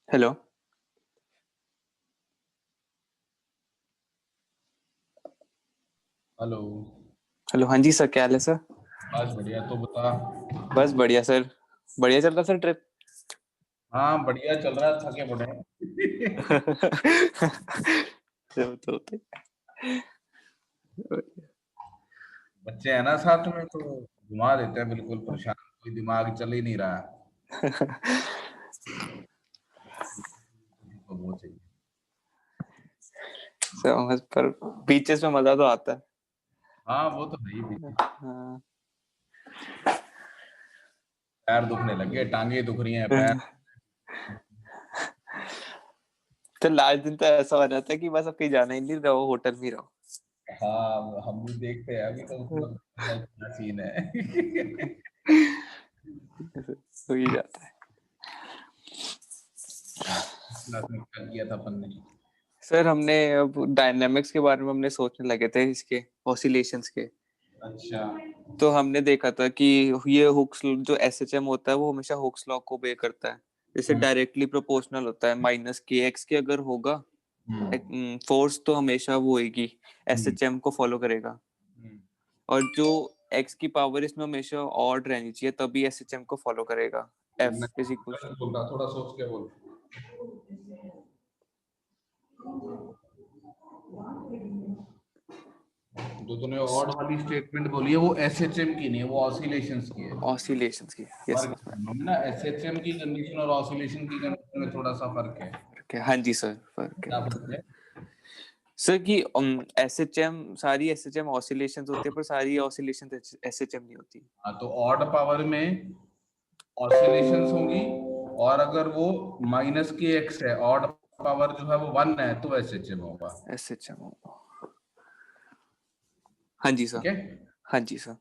Hello. Hello. Hello, हाँ जी sir, क्या हाल है सर? बस बढ़िया, तो बता। बस बढ़िया सर। बढ़िया चल रहा सर ट्रिप। हाँ बढ़िया चल रहा है, थके पड़े हैं। तो बच्चे हैं ना साथ में तो घुमा देते हैं, बिल्कुल परेशान, कोई दिमाग चल ही नहीं रहा है। तो वो चाहिए। समझ पर बीचेस में मजा तो आता है। हाँ वो तो है ही भी। हाँ। पैर दुखने लगे, टांगे दुख रही हैं, पैर। तो लास्ट दिन तो ऐसा हो जाता है कि बस अब कहीं जाना ही नहीं, रहो होटल में ही रहो। हाँ हम भी देखते हैं अभी तो, मतलब क्या सीन है। हो ही जाता है। क्लास में क्या किया था अपन ने? सर हमने अब डायनामिक्स के बारे में हमने सोचने लगे थे, इसके ऑसिलेशंस के। अच्छा। तो हमने देखा था कि ये हुक्स जो एसएचएम होता है वो हमेशा हुक्स लॉ को obey करता है। जैसे हम्म, डायरेक्टली प्रोपोर्शनल होता है, माइनस के एक्स के अगर होगा हम्म, फोर्स तो हमेशा वो होगी, हम्म, एसएचएम को फॉलो करेगा। हम्म। और जो एक्स की पावर इसमें हमेशा ऑड रहनी चाहिए, तभी एसएचएम को फॉलो करेगा। एफ मैं इज इक्वल टू। बोल रहा, थोड़ा सोच के बोल। जो तूने ऑड वाली स्टेटमेंट बोली है वो एसएचएम की नहीं है, वो ऑसिलेशंस की है। ऑसिलेशंस की, यस फर्क सर। है दोनों में ना, एसएचएम की कंडीशन और ऑसिलेशन की कंडीशन में थोड़ा सा फर्क है। हाँ जी सर, फर्क है क्या वो तो। फर्क है? सर कि एसएचएम, सारी एसएचएम ऑसिलेशंस होती है पर सारी ऑसिलेशन एसएचएम नहीं होती। हाँ तो ऑड पावर में ऑसिलेशंस होंगी, और अगर वो माइनस की एक्स है, ऑड पावर जो है वो वन है, तो एसएचएम होगा। एसएचएम, हाँ जी सर। ठीक है। हाँ जी सर।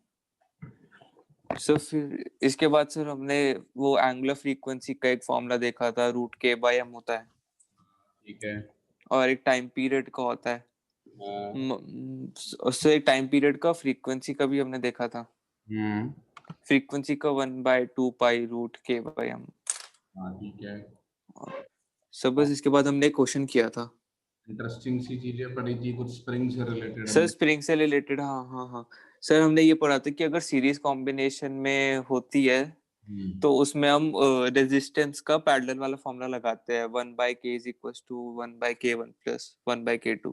सर फिर इसके बाद सर हमने वो एंगुलर फ्रीक्वेंसी का एक फॉर्मूला देखा था, रूट के बाय एम होता है। ठीक है। और एक टाइम पीरियड का होता है। हाँ। उससे एक टाइम पीरियड का फ्रीक्वेंसी का भी हमने देखा था। हम्म। फ्रीक्वेंसी का 1/2 पाई रूट के बाय एम। हाँ ठीक है। सर बस इसके बाद हमने एक क्वेश्चन किया था। इंटरेस्टिंग सी चीजें पढ़ी थी, कुछ स्प्रिंग से रिलेटेड सर हमने। स्प्रिंग से रिलेटेड, हाँ हाँ हाँ। सर हमने ये पढ़ा था कि अगर सीरीज कॉम्बिनेशन में होती है हम्म। तो उसमें हम रेजिस्टेंस का पैरेलल वाला फॉर्मूला लगाते हैं, 1/k is equal to 1/k1 plus 1/k2।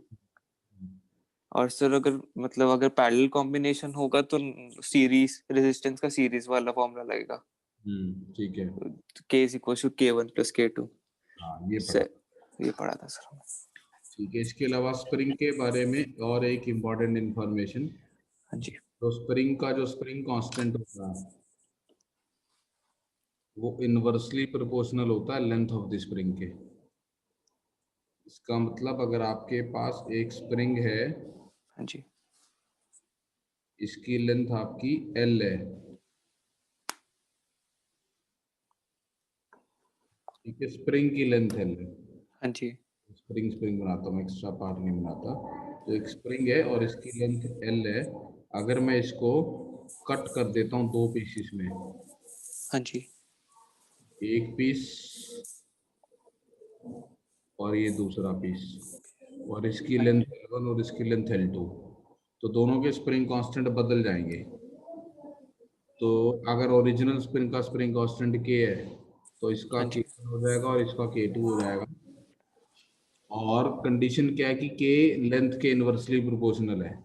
और सर अगर मतलब अगर पैरेलल कॉम्बिनेशन होगा तो सीरीज रेजिस्टेंस का सीरीज वाला फॉर्मूला लगेगा, ठीक है। k is equal to k1 plus k2। हाँ ये पढ़ा। सर ये पढ़ा था सर हमने। ठीक है, इसके अलावा स्प्रिंग के बारे में और एक इम्पॉर्टेंट इंफॉर्मेशन। हाँ जी। तो स्प्रिंग का जो स्प्रिंग कांस्टेंट होता है वो इनवर्सली प्रोपोर्शनल होता है लेंथ ऑफ द स्प्रिंग के। इसका मतलब अगर आपके पास एक स्प्रिंग है, हाँ जी। इसकी लेंथ आपकी एल है, ठीक है, स्प्रिंग की लेंथ एल है। हाँ जी। स्प्रिंग स्प्रिंग बनाता हूँ, एक्स्ट्रा पार्ट नहीं बनाता। तो एक स्प्रिंग है और इसकी लेंथ एल है। अगर मैं इसको कट कर देता हूँ दो पीसेस में, हाँ जी। एक पीस और ये दूसरा पीस, और इसकी हाँ लेंथ जी। L1 और इसकी लेंथ L2, तो दोनों के स्प्रिंग कांस्टेंट बदल जाएंगे। तो अगर ओरिजिनल स्प्रिंग का स्प्रिंग कांस्टेंट K है, तो इसका हाँ जी। K1 हो जाएगा और इसका K2 हो जाएगा। और कंडीशन क्या है कि K लेंथ के इनवर्सली प्रोपोर्शनल है,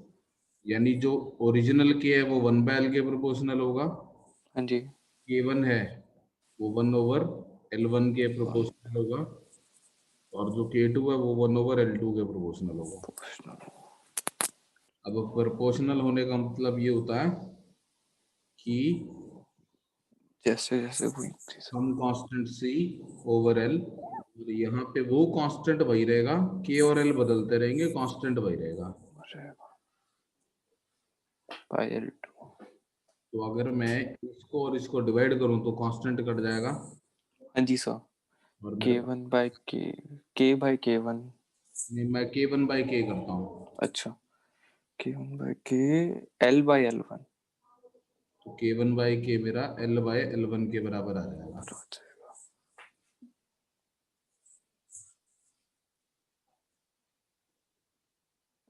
यानी जो ओरिजिनल K है वो 1/L के प्रोपोर्शनल होगा। हाँ जी। K1 है वो 1/L1 के प्रोपोर्शनल होगा, और जो K2 है वो 1/L2 के प्रोपोर्शनल होगा। अब प्रोपोर्शनल होने का मतलब ये होता है कि जैसे जैसे हुई थी सर। सम कांस्टेंट सी ओवर एल, और यहाँ पे वो कांस्टेंट वही रहेगा, के और एल बदलते रहेंगे, कांस्टेंट वही रहेगा। Bye L2। तो अगर मैं इसको और इसको डिवाइड करूं तो कांस्टेंट कट जाएगा, हाँ जी सर। और मेरे के वन बाय के, के बाय के1। मैं K1/K करता हूँ। अच्छा, k1/k, L/L1। तो K1/K मेरा L/L1 के बराबर आ जाएगा।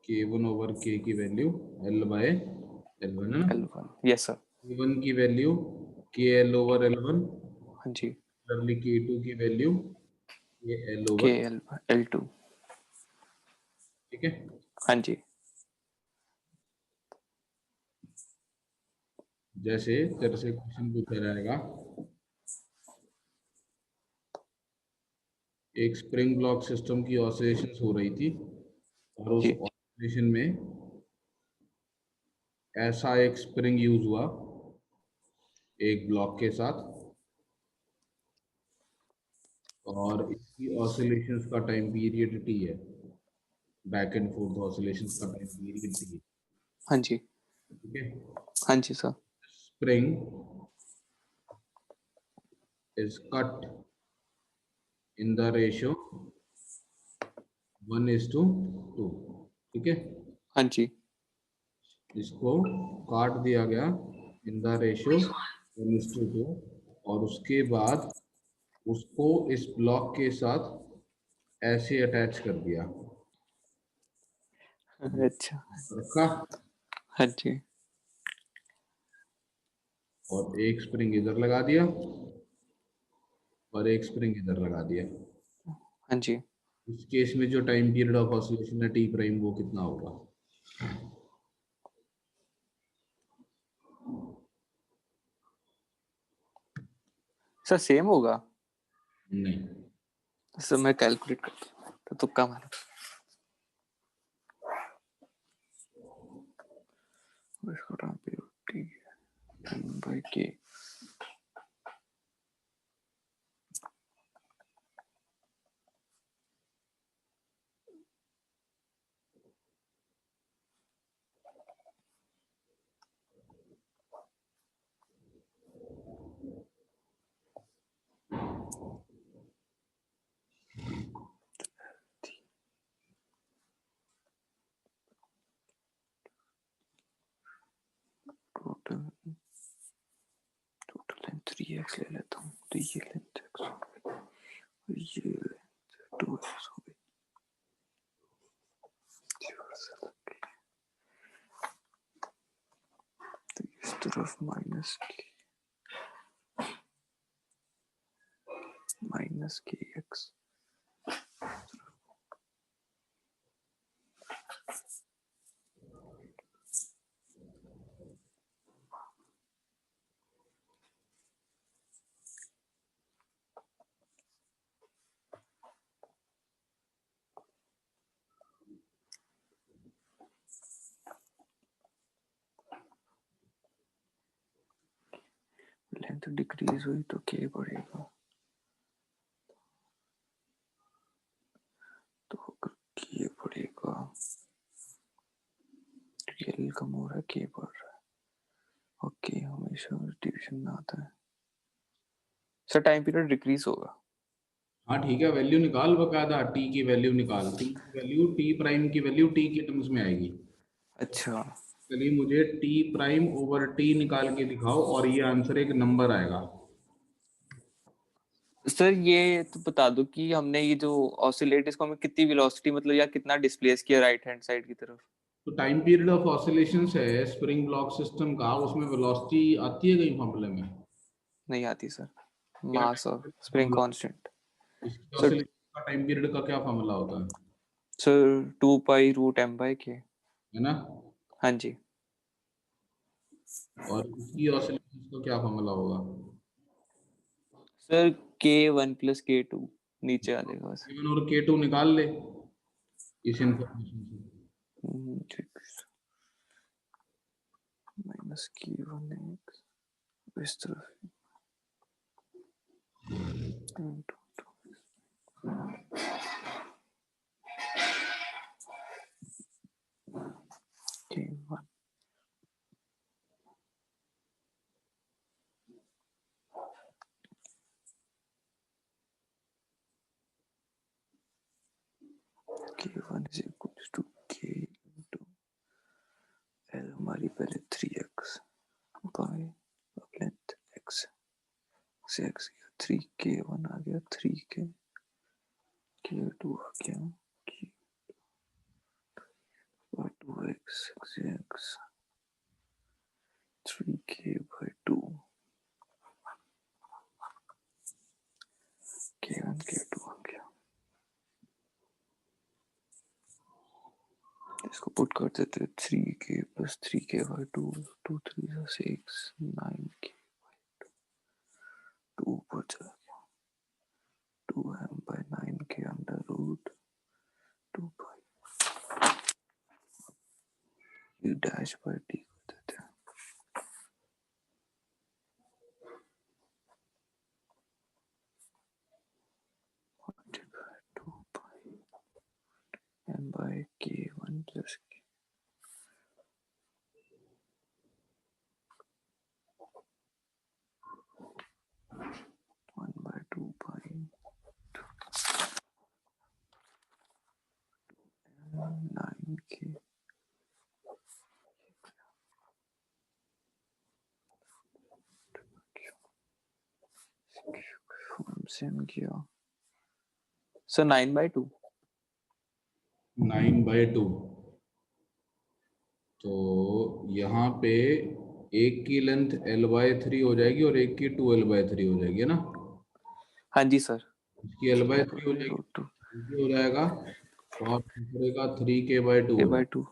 K1 ओवर K की वैल्यू L बाय L1 है ना। L1 yes sir. K1 की वैल्यू KL ओवर L1, हाँ जी। सिमिलरली K2 की value KL over, KL L2। ठीक है। हाँ जी। जैसे तेरे से क्वेश्चन पूछा जाएगा, एक स्प्रिंग ब्लॉक सिस्टम की ऑसिलेशंस हो रही थी और उस जी ऑसिलेशन में ऐसा एक स्प्रिंग यूज हुआ एक ब्लॉक के साथ, और इसकी ऑसिलेशंस का टाइम पीरियड टी है, बैक एंड फोर्थ ऑसिलेशंस का टाइम पीरियड टी है, हाँ जी। ठीक है। हाँ जी sir. Spring is cut in the ratio 1:2, ठीक है। हाँ जी। इसको काट दिया गया इन द रेशियो 1:2, और उसके बाद उसको इस ब्लॉक के साथ ऐसे अटैच कर दिया, अच्छा। रखा, हाँ जी। और एक स्प्रिंग इधर लगा दिया और एक स्प्रिंग इधर लगा दिया। हाँ जी इस केस में जो टाइम पीरियड ऑफ ऑसिलेशन है टी प्राइम, वो कितना होगा? सर सेम होगा। नहीं, सर मैं कैलकुलेट करता हूँ तो तुक्का मारा। इसको time period T by K। Total total length 3x ले लेता हूँ तो ये लेंथ x हो गई, ये लेंथ 2x हो गई। तो इस तरफ माइनस के एक्स। लेंथ डिक्रीज हुई तो के बढ़ेगा, तो अगर के बढ़ेगा एल कम हो रहा है, के बढ़ रहा है। ओके हमेशा डिवीजन में आता है। सर टाइम पीरियड डिक्रीज होगा। हाँ ठीक है, वैल्यू निकाल बकायदा, टी की वैल्यू निकाल, टी की वैल्यू, टी प्राइम की वैल्यू टी के टर्म्स में आएगी। अच्छा चलिए मुझे टी प्राइम ओवर टी निकाल के दिखाओ और ये आंसर एक नंबर आएगा। सर ये तो बता दो कि हमने ये जो ऑसिलेट इसको हमें कितनी वेलोसिटी मतलब या कितना डिस्प्लेस किया राइट हैंड साइड की तरफ। तो टाइम पीरियड ऑफ ऑसिलेशंस है स्प्रिंग ब्लॉक सिस्टम का, उसमें वेलोसिटी आती है कहीं फॉर्मूले में? नहीं आती सर। क्या मास और स्प्रिंग फॉर्मूला? कांस्टेंट। इसकी सर ऑसिलेशन का टाइम पीरियड का क्या फॉर्मूला होता है? Sir 2 pi root m/k। है ना। हाँ जी। और इसकी ऑसिलेशन का क्या फॉर्मूला होगा? सर K1 + K2 नीचे आ जाएगा बस। K1 और K2 निकाल ले इस इंफॉर्मेशन से। ठीक -K1x इस तरफ K1 K1 is equals to K into L हमारी पहले 3x बाय लेंथ x से x गया 3K1 आ गया 3K K2 आ गया 6x 3k by 2 k1 k2 आ गया। इसको पुट कर देते 3k plus 3k by 2 2 3 6 9k 2 ऊपर चला गया 2m by 9k under root 2 by e dash by d कर देते हैं। multiply 2 by m by k1 plus k 1 by 2 by 9k same किया सर 9 by 2 9/2। तो यहाँ पे एक की लेंथ l/3 हो जाएगी और एक की 2l/3 हो जाएगी, है ना। हाँ जी सर इसकी l/3 हो जाएगी, ये हो जाएगा और दूसरे का 3k/2 k हो by जाएगा। 2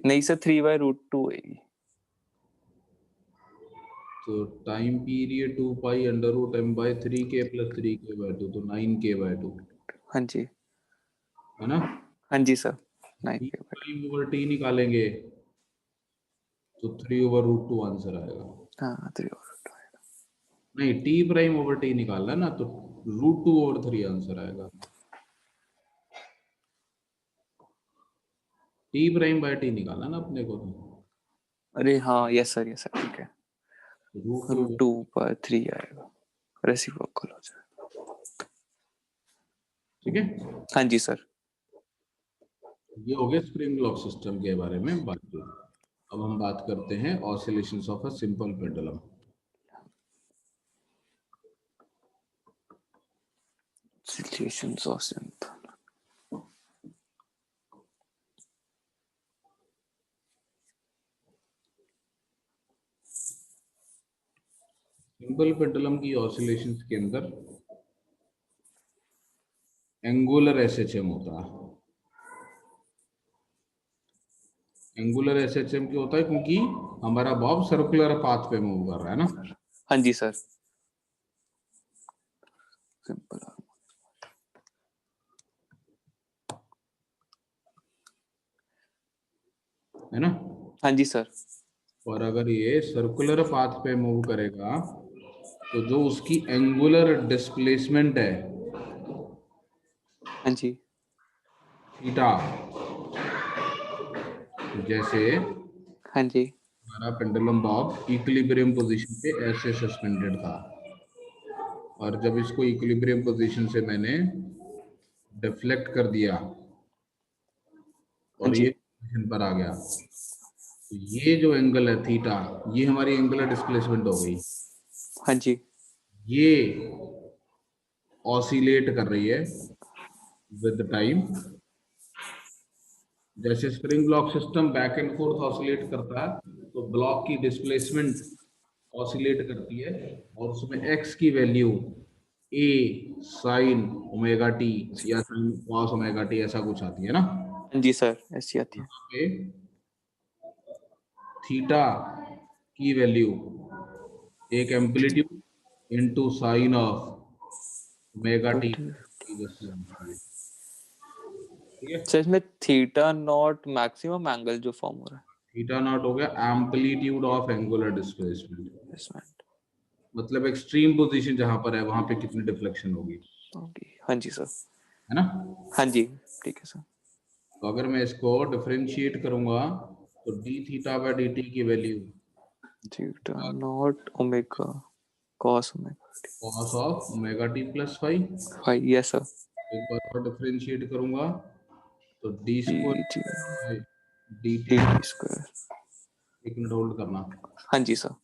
नहीं सर 3 by root 2 होगी। तो time period 2 pi under root m by 3k plus 3k/2, तो 9k/2, हाँ जी है ना। हाँ जी sir 9k by 2 time over t निकालेंगे तो 3/√2 आंसर आएगा। हाँ 3 over root 2 आएगा। नहीं, टी प्राइम ओवर टी निकालना है ना, तो √2/3 आंसर आएगा। टी प्राइम बाय टी निकालना ना अपने को, अरे हाँ यस सर ठीक है रूट root 2 by 3 आएगा रेसिप्रोकल हो जाएगा। ठीक है। हाँ जी सर ये हो गया स्प्रिंग लॉक सिस्टम के बारे में बात की। अब हम बात करते हैं oscillations of a simple pendulum. situations of simple simple pendulum की ऑसिलेशंस के अंदर एंगुलर एसएचएम होता है। एंगुलर एसएचएम क्यों होता है? क्योंकि हमारा बॉब सर्कुलर पाथ पे मूव कर रहा है ना। हाँ जी सर सिंपल है ना। हाँ जी सर और अगर ये सर्कुलर पाथ पे मूव करेगा तो जो उसकी एंगुलर डिस्प्लेसमेंट है हाँ जी थीटा, जैसे हाँ जी हमारा पेंडुलम बॉब इक्विलिब्रियम पोजीशन पे ऐसे सस्पेंडेड था, और जब इसको इक्विलिब्रियम पोजीशन से मैंने डिफ्लेक्ट कर दिया हाँ और जी ये पोजीशन पर आ गया, तो ये जो एंगल है थीटा, ये हमारी एंगुलर डिस्प्लेसमेंट हो गई। हाँ जी ये ऑसिलेट कर रही है विद टाइम। जैसे spring block system back and fourth oscillate करता है, तो ब्लॉक की डिस्प्लेसमेंट ऑसिलेट करती है, और उसमें एक्स की वैल्यू ए साइन ओमेगा टी या साइन कॉस ओमेगा टी ऐसा कुछ आती है ना। हाँ जी सर ऐसी आती है। यहाँ पे थीटा की वैल्यू एक amplitude into sine of omega T जैसी आती है। ठीक है। सर इसमें थीटा नॉट मैक्सिमम एंगल जो फॉर्म हो रहा थीटा नॉट हो गया एम्पलीट्यूड ऑफ एंगुलर डिस्प्लेसमेंट, है इसमें मतलब एक्सट्रीम पोजीशन जहां पर है वहां पे कितनी डिफ्लेक्शन होगी, ओके हाँ जी सर है ना। हाँ जी ठीक है सर तो अगर मैं इसको डिफरेंशिएट करूंगा तो d theta by d t की value theta not omega cos omega cos of omega t plus five. Five yes sir एक बार और डिफरेंशिएट करूंगा तो d d t square d t. D t square एक minute hold करना। हाँ जी sir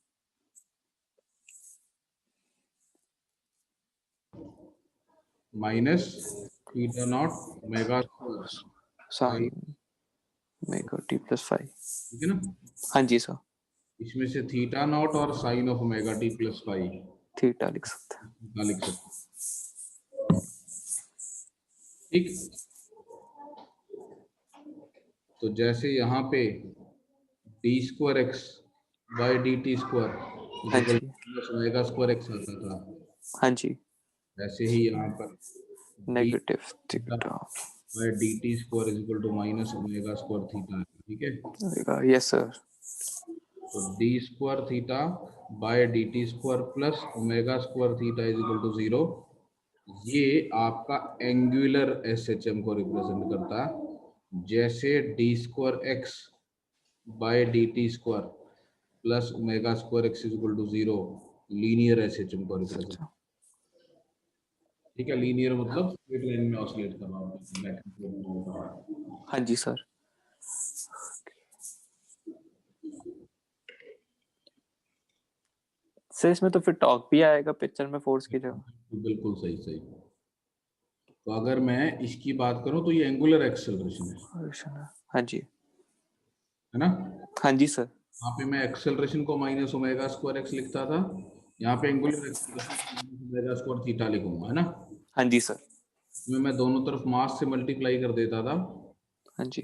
minus theta not omega sine omega t plus 5। ठीक है ना। हाँ जी सर, इसमें से थीटा नॉट और sine of omega t plus 5 theta लिख सकते हैं। लिख सकते हैं। ठीक, तो जैसे यहाँ पे d square x by d t square हाँ इक्वल जी, ओमेगा स्क्वायर एक्स आता था, हाँ जी, ऐसे ही यहाँ पर d negative theta by d t square is equal to minus omega square theta है। ठीक है, होगा। Yes sir. तो d square theta by d t square plus omega square theta is equal to 0, ये आपका एंगुलर एस एच एम को represent करता है। जैसे d square x by d t square plus omega square x is equal to 0 linear S H M को represent. ठीक है, linear मतलब स्ट्रेट लाइन में ऑसिलेट कर रहा हूँ। हाँ जी सर। सर इसमें तो फिर टॉर्क भी आएगा पिक्चर में फोर्स की जगह। बिल्कुल सही सही। तो अगर मैं इसकी बात करूं तो ये एंगुलर एक्सेलरेशन है हाँ जी, है ना। हाँ जी सर। यहाँ पे मैं एक्सेलरेशन को माइनस ओमेगा स्क्वायर एक्स लिखता था, यहाँ पे angular acceleration omega square theta लिखूंगा, है ना। हाँ जी सर। इसमें मैं दोनों तरफ मास से मल्टीप्लाई कर देता था। हाँ जी,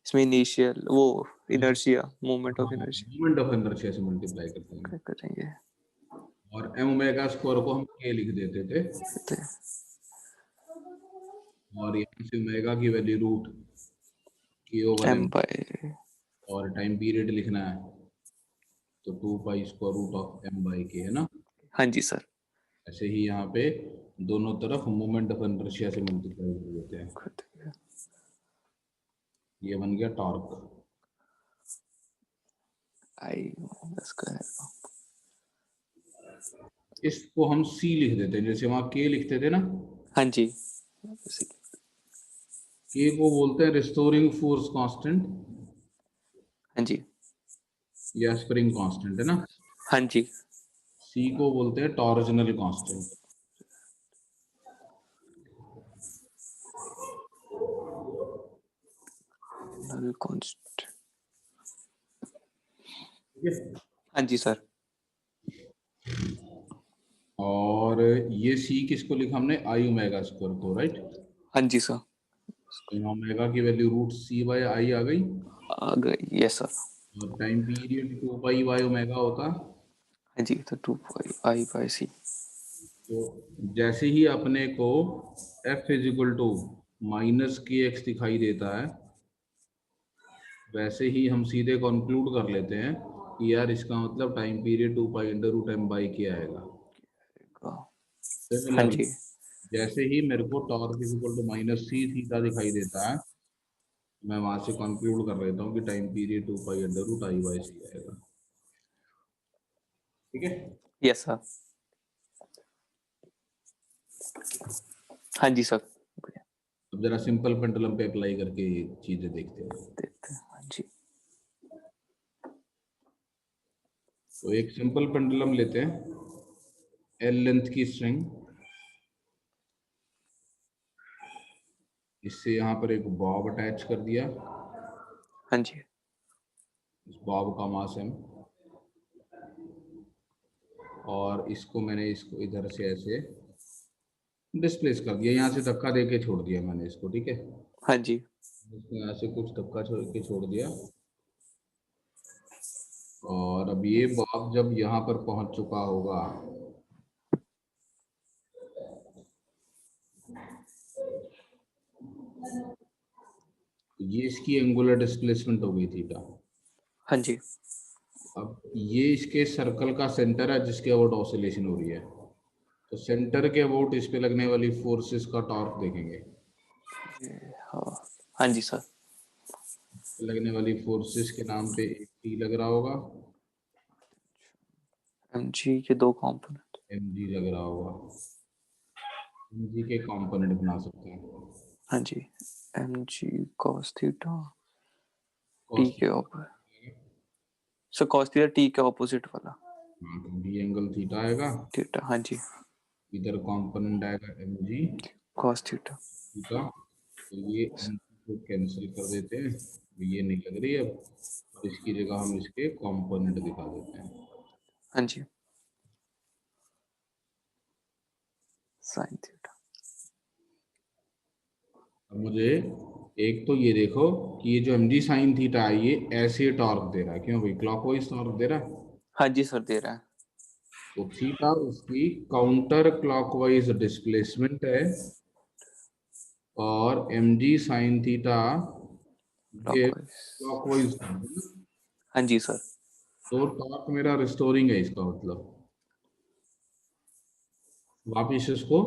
इसमें इनिशियल वो inertia, moment of inertia moment of inertia से मल्टीप्लाई करते हैं, करेंगे। और एम ओमेगा स्क्वायर को हम के लिख देते थे, और यहाँ से ओमेगा की वैल्यू रूट के ओवर एम एम, बाय, और टाइम पीरियड लिखना है तो 2 pi square root of m by k, है ना। हाँ जी सर। ऐसे ही यहाँ पे दोनों तरफ मोमेंट ऑफ इनर्शिया से मल्टीप्लाई कर देते हैं, ये बन गया टॉर्क। आई स्क्वायर। इसको हम सी लिख देते हैं, जैसे वहां के लिखते थे ना। हाँ जी, के को बोलते हैं रिस्टोरिंग फोर्स कांस्टेंट हाँ जी, या स्प्रिंग कांस्टेंट, है ना। हाँ जी, सी को बोलते हैं टॉर्जनल कांस्टेंट। नल कांस्टेंट। ठीक है, हाँ जी सर। और ये सी किसको लिखा हमने, आई ओमेगा स्क्वायर को, राइट। हाँ जी सर। तो ओमेगा की वैल्यू रूट सी बाय आई आ गई, आ गई, यस सर। और time period 2 pi by omega होता। हाँ जी, तो 2 पाई आई बाय सी। तो जैसे ही अपने को f is equal to minus के एक्स दिखाई देता है, वैसे ही हम सीधे कंक्लूड कर लेते हैं कि यार इसका मतलब time period 2 pi under root m by k आएगा। हाँ सिमिलरली जी, जैसे ही मेरे को torque is equal to minus c theta दिखाई देता है, मैं वहां से कंक्लूड कर लेता हूँ कि time period 2 pi under root I by C आएगा। ठीक है, यस सर। हाँ जी सर। अब जरा सिंपल पेंडुलम पे अप्लाई करके चीजें देखते हैं। देखते हैं। हाँ जी, तो एक सिंपल पेंडुलम लेते हैं, एल लेंथ की स्ट्रिंग, इससे यहाँ पर एक बॉब अटैच कर दिया, हाँ जी, इस बॉब का मास है, और इसको मैंने इसको इधर से ऐसे डिस्प्लेस कर दिया, यहाँ से धक्का दे के छोड़ दिया मैंने इसको। ठीक है, हाँ जी, इसको यहाँ से कुछ धक्का छोड़ के छोड़ दिया, और अब ये बॉब जब यहाँ पर पहुंच चुका होगा, ये इसकी एंगुलर डिस्प्लेसमेंट हो गई थीटा। हाँ जी, अब ये इसके सर्कल का सेंटर है जिसके अबाउट ऑसिलेशन हो रही है, तो सेंटर के अबाउट इस पे लगने वाली फोर्सेस का टॉर्क देखेंगे। हाँ, हाँ जी सर। लगने वाली फोर्सेस के नाम पे एक टी लग रहा होगा, एम जी के 2 कंपोनेंट। एम जी लग रहा होगा, एम जी के कंपोनेंट बना सकते हैं। हाँ जी, m g cos theta t cos के ऊपर। सर कॉस थीटा टी के ऑपोजिट वाला हाँ, तो डी एंगल थीटा आएगा, थीटा। हाँ जी, इधर कंपोनेंट आएगा m g cos theta. Theta, तो ये एम को कैंसिल कर देते हैं, ये नहीं लग रही अब, और इसकी जगह हम इसके कंपोनेंट दिखा देते हैं। हाँ जी, साइन थीटा। अब मुझे एक तो ये देखो कि ये जो mg साइन थीटा है ये ऐसे टॉर्क दे रहा है, क्यों भाई, क्लॉकवाइज टॉर्क दे रहा है। हाँ जी सर, दे रहा है। तो थीटा उसकी काउंटर क्लॉकवाइज डिस्प्लेसमेंट है, और mg साइन थीटा ये क्लॉकवाइज। क्लॉकवाइज। हाँ जी सर। तो टॉर्क मेरा रिस्टोरिंग है, इसका मतलब वापिस इसको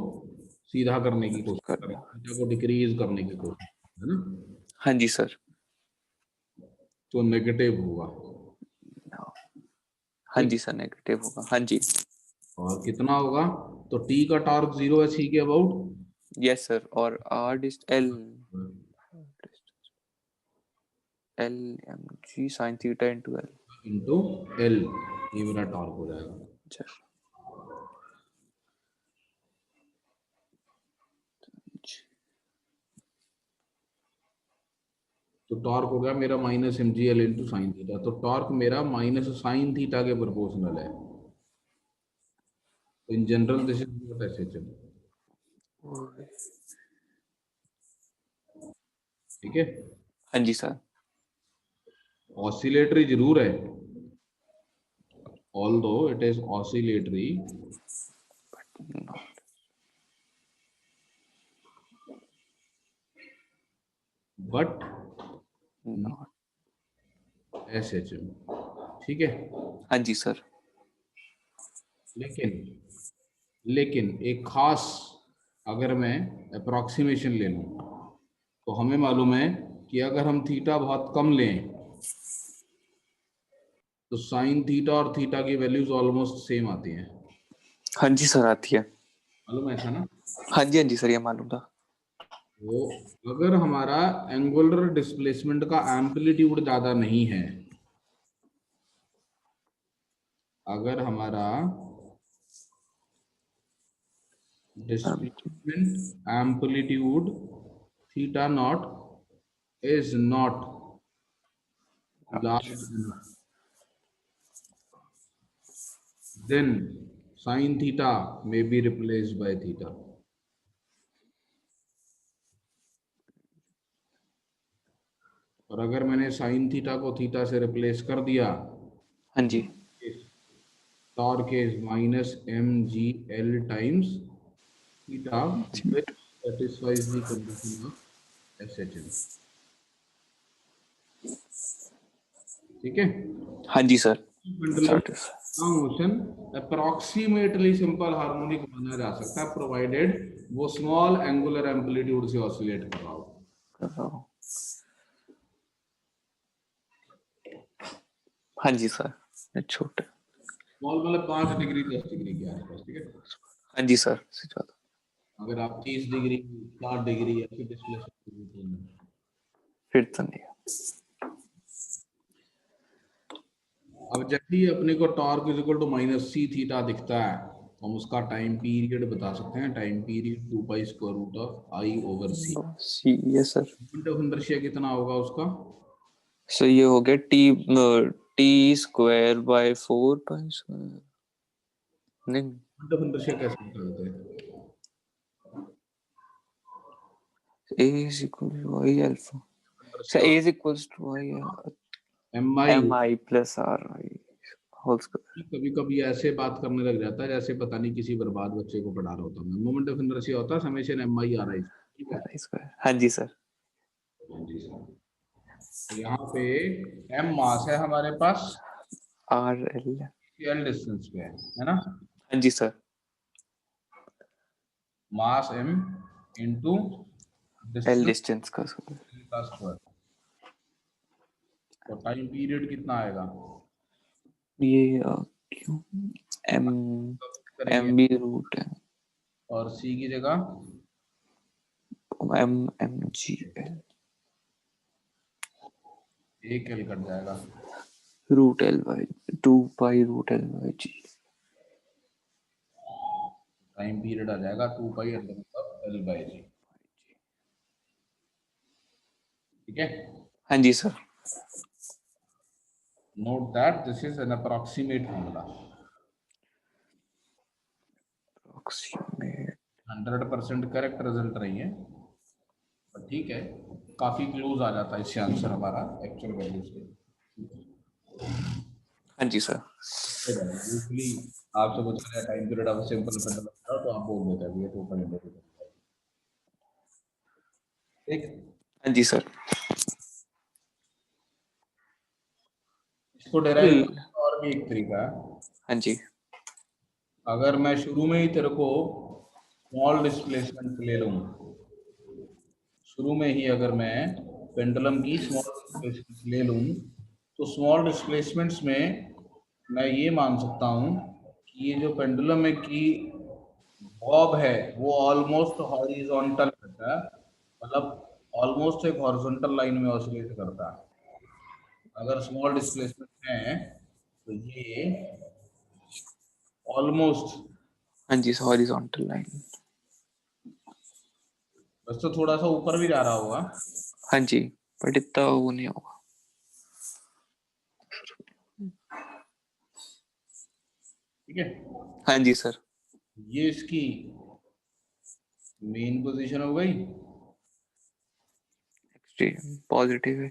सीधा करने की कोशिश करें, करना। थीटा को डिक्रीज करने की कोशिश, है ना। हाँ जी सर। तो नेगेटिव होगा। हाँ ठीक। जी सर, नेगेटिव होगा। हाँ जी। और कितना होगा, तो टी का टॉर्क 0 है सी के अबाउट, यस सर। और r dist l, l m g sine theta into l. Into l, ये मेरा टॉर्क हो जाएगा। तो टॉर्क हो गया मेरा minus M G l into sine theta, तो टॉर्क मेरा माइनस साइन थीटा के प्रोपोर्शनल है। तो in general this is what S H M. ठीक है। हाँ जी सर। ऑसिलेटरी जरूर है, although it is oscillatory, but S H M. ठीक है। हाँ जी सर। लेकिन लेकिन एक खास, अगर मैं अप्रोक्सीमेशन ले लूं, तो हमें मालूम है कि अगर हम थीटा बहुत कम लें तो साइन थीटा और थीटा की वैल्यूज ऑलमोस्ट सेम आती हैं। हाँ जी सर, आती है। मालूम है ऐसा ना। हाँ जी, हाँ जी सर, ये मालूम था। तो अगर हमारा एंगुलर डिस्प्लेसमेंट का एम्पलीट्यूड ज्यादा नहीं है, अगर हमारा displacement amplitude theta naught is not large enough, then sin theta may be replaced by theta. और अगर मैंने sin थीटा को थीटा से रिप्लेस कर दिया, हाँ जी। Torque is minus M G L times theta, which satisfies the condition of SHM. ठीक है। हाँ जी sir. Motion approximately simple harmonic माना जा सकता है, प्रोवाइडेड वो स्मॉल एंगुलर एम्पलीट्यूड से ऑसिलेट कर रहा हो। हाँ जी सर, छोटे। स्मॉल मतलब 5 डिग्री 10 डिग्री के आसपास। ठीक है। हाँ जी सर, अगर आप 30 डिग्री 60 डिग्री या फिर डिस्प्लेसमेंट, फिर तो नहीं। अब जब भी अपने को torque is equal to minus c theta दिखता है, हम उसका टाइम पीरियड बता सकते हैं। Time period 2 pi square root of I over c. C, yes sir. Moment of inertia कितना होगा उसका, सो ये हो गया t, t square by 4 pi square. नहीं, मोमेंट ऑफ इनर्शिया कैसे निकालते हैं, A is equal to y alpha. So A is equals to y m i. mi plus r I whole square. कभी कभी ऐसे बात करने लग जाता है जैसे पता नहीं किसी बर्बाद बच्चे को पढ़ा रहा होता हूँ। मोमेंट ऑफ इनर्शिया होता है summation m i r i. ठीक है। I square. हाँ जी सर। हाँ जी सर। तो यहाँ पे एम मास है हमारे पास, R L। एल डिस्टेंस पे है ना। हाँ जी sir. Mass M into L distance distance का square. का स्क्वायर। तो टाइम पीरियड कितना आएगा, ये क्यों M करेंगे, M भी रूट है। और सी की जगह M M G L एक एल कट जाएगा। Root L by 2 pi root L by G। Time period आ जाएगा 2 pi under L by G. ठीक है। हाँ जी sir. Note that this is an approximate formula. 100% correct result नहीं है, पर ठीक है, काफी क्लोज आ जाता है इससे आंसर हमारा एक्चुअल वैल्यू से। हाँ जी सर। यूजली आपसे पूछ रहा है time period of simple pendulum तो आप बोल देते हैं ये तो ओपन इंटरवल। ठीक, हाँ जी सर। इसको डिराइव करने का और भी एक तरीका है। हाँ जी। अगर मैं शुरू में ही तेरे को स्मॉल डिस्प्लेसमेंट ले लूं, शुरू में ही अगर मैं पेंडुलम की स्मॉल डिस्प्लेसमेंट ले लूं, तो स्मॉल डिस्प्लेसमेंट्स में मैं ये मान सकता हूं कि ये जो पेंडुलम में की बॉब है वो ऑलमोस्ट हॉरिजॉन्टल रहता है, मतलब ऑलमोस्ट एक हॉरिजॉन्टल लाइन में ऑसिलेट करता है। अगर स्मॉल डिस्प्लेसमेंट है तो ये ऑलमोस्ट, हाँ जी सर, हॉरिजॉन्टल लाइन। बस तो थोड़ा सा ऊपर भी जा रहा होगा। हाँ जी, बट इतना वो नहीं होगा। ठीक है, हाँ जी सर। ये इसकी मेन पोजीशन हो गई, एक्सट्रीम पॉजिटिव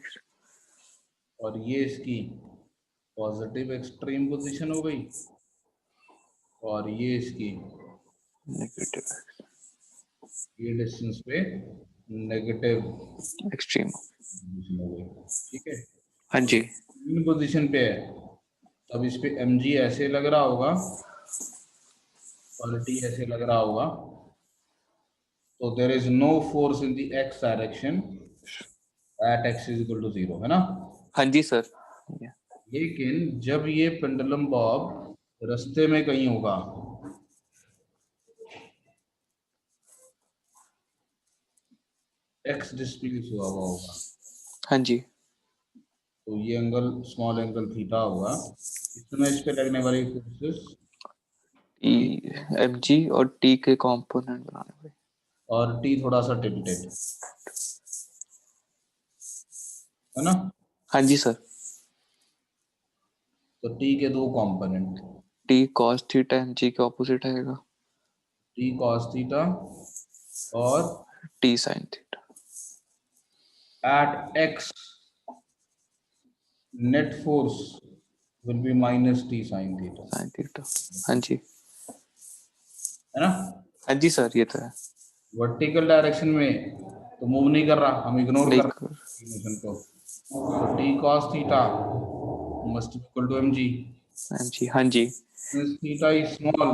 और ये इसकी पॉजिटिव एक्सट्रीम पोजीशन हो गई, और ये इसकी नेगेटिव ये डिस्टेंस पे नेगेटिव एक्सट्रीम। पोजीशन हो गई। ठीक है, हाँ जी। मेन पोजीशन पे है, तब इस पे mg ऐसे लग रहा होगा और t ऐसे लग रहा होगा, तो there is no force in the x direction at x is equal to 0, है ना। हाँ जी सर। लेकिन जब ये पेंडुलम बॉब रास्ते में कहीं होगा, x डिस्प्लेस हुआ हुआ होगा, हाँ जी। तो ये एंगल स्मॉल एंगल थीटा होगा, इसमें इस पे लगने वाली फोर्सेस ई एम जी और टी के कंपोनेंट बनाने पड़े। और t थोड़ा सा टिल्टेड, है ना। हाँ जी सर। तो t के दो component, t cos theta m g के ऑपोजिट आएगा। t cos थीटा और t sine theta. at x net force will be minus t sin theta, sine theta. हाँ जी। है ना। हाँ जी सर, ये तो है। वर्टिकल डायरेक्शन में तो मूव नहीं कर रहा, हम इग्नोर कर नहीं रहे कर। हैं मोशन को, तो t cos theta must equal to mg, M G. हाँ जी। since theta is small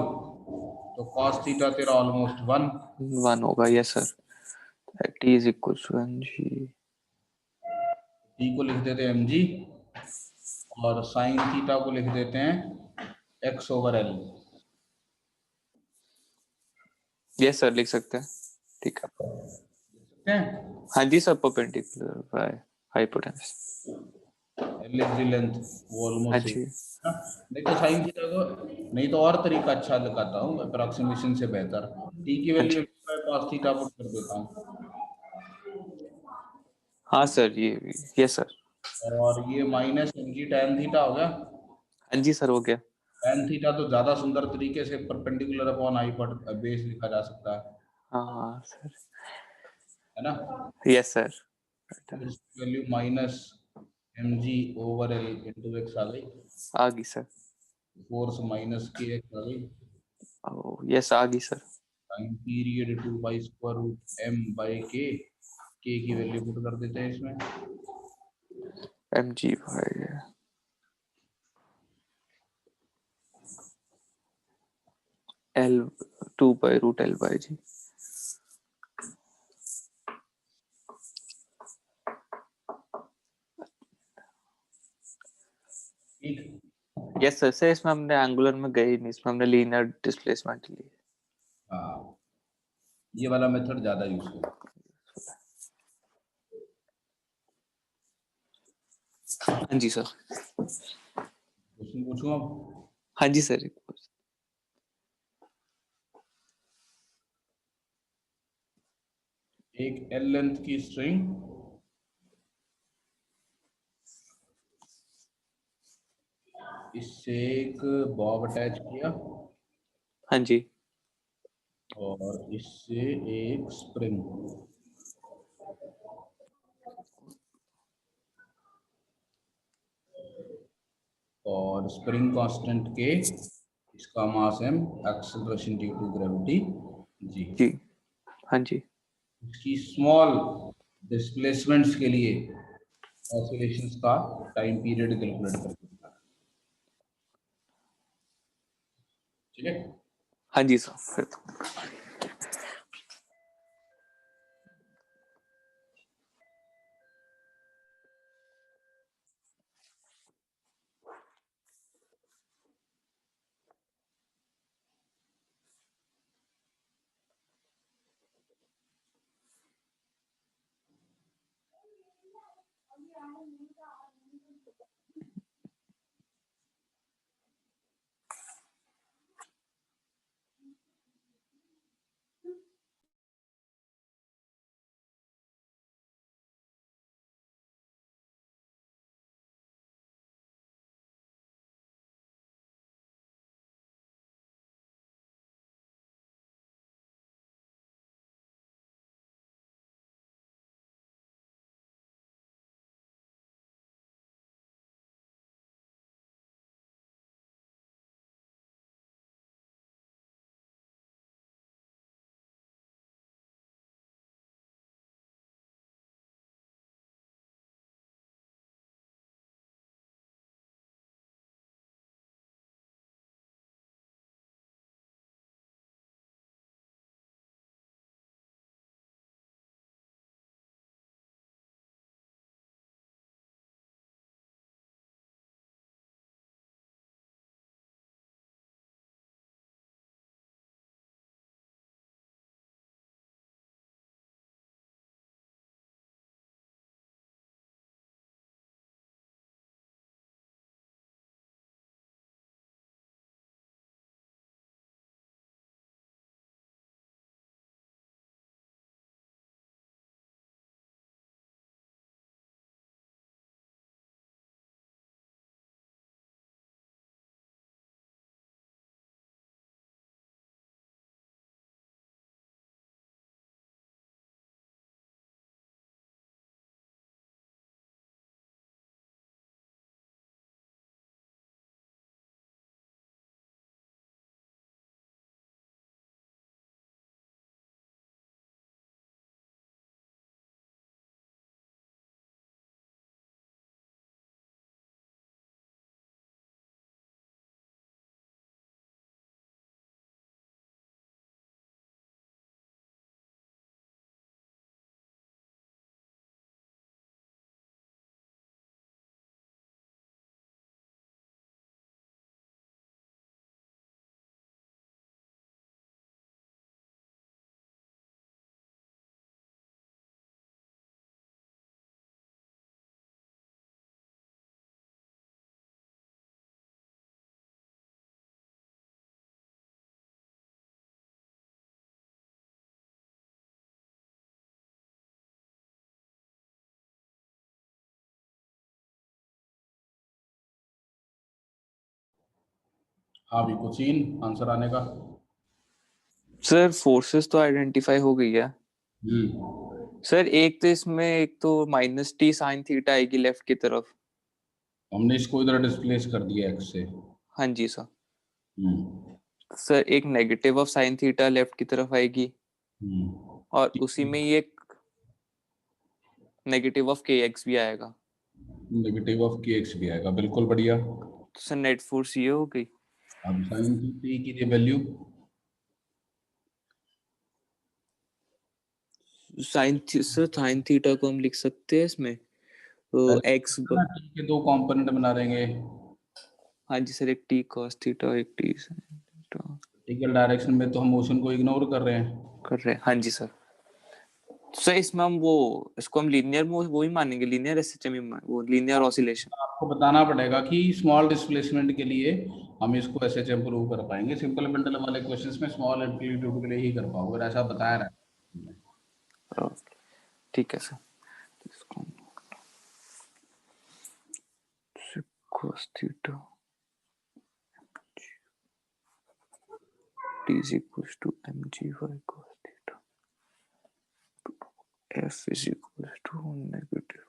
तो cos थीटा तेरा ऑलमोस्ट 1, वन होगा, yes sir. T is equal to M G. t को लिख देते हैं mg और sin थीटा को लिख देते हैं x over l। Yes sir, लिख सकते हैं। ठीक है। सकते हैं, हाँ जी sir, perpendicular by hypotenuse. l is the length, वो हाँ ऑलमोस्ट, जी। नहीं तो साइन थीटा को, नहीं तो और तरीका अच्छा दिखाता हूँ अप्रोक्सीमेशन से बेहतर, t की हाँ वैल्यू जी। cos थीटा पुट कर देता हूँ, हाँ सर, ये यस सर। और ये माइनस mg tan थीटा हो गया। हाँ जी सर, हो गया। tan थीटा तो ज्यादा सुंदर तरीके से परपेंडिकुलर अपॉन बेस लिखा जा सकता हाँ सर। है ना। Yes sir. इसकी value minus mg over l into X आ गई, आ गई सर। फोर्स माइनस के एक्स आ गई, यस, आ गई sir. Time period 2 by square root m by K की वैल्यू पुट कर देते हैं इसमें, एम जी भाई एल 2/√L/G। ठीक। Yes sir. से इसमें हमने एंगुलर में गए ही नहीं, इसमें हमने लीनियर डिस्प्लेसमेंट ली। हाँ, ये वाला मेथड ज्यादा यूजफुल है। हाँ जी सर। क्वेश्चन पूछूं अब। हाँ जी सर। एक एल लेंथ की स्ट्रिंग इससे एक बॉब अटैच किया हाँ जी। और इससे एक स्प्रिंग, और स्प्रिंग कांस्टेंट के, इसका mass m, acceleration due to gravity g। जी। हाँ जी। इसकी स्मॉल डिस्प्लेसमेंट्स के लिए ऑसिलेशंस का टाइम पीरियड कैलकुलेट करके दिखाना। ठीक है। हाँ जी सर, फिर तो हाँ भी कुछ आंसर आने का। सर फोर्सेस तो आइडेंटिफाई हो गई है सर। एक तो इसमें एक तो -t sin थीटा आएगी लेफ्ट की तरफ। हमने इसको इधर डिस्प्लेस कर दिया x से। हाँ जी सर। हम्म सर एक negative of sine theta left की तरफ आएगी, और उसी में ही एक नेगेटिव ऑफ के एक्स भी आएगा। नेगेटिव ऑफ के एक्स भी आएगा, बिल्कुल बढ़िया। तो सर नेट फोर्स ये हो गई। अब साइन थीटा की वैल्यू, साइन थीटा को हम लिख सकते हैं इसमें एक्स। टी के दो कंपोनेंट बना देंगे। हाँ जी सर, एक टी कॉस थीटा, एक T sine theta vertical direction में तो हम मोशन को इग्नोर कर रहे हैं। कर रहे हैं। हाँ जी सर। सर इसमें हम वो इसको हम लीनियर वो ही मानेंगे, लीनियर एसएचएम ही वो लीनियर ऑसिलेशन। आपको बताना पड़ेगा कि स्मॉल डिस्प्लेसमेंट के लिए हम इसको ऐसे प्रूव कर पाएंगे। सिंपल इंटीग्रल वाले क्वेश्चंस में स्मॉल एम्पलीट्यूड के लिए ही कर पाओगे, ऐसा बताया रहा है। ठीक है सर। इसको cos theta t is equals to mgy cos theta, f is equals to negative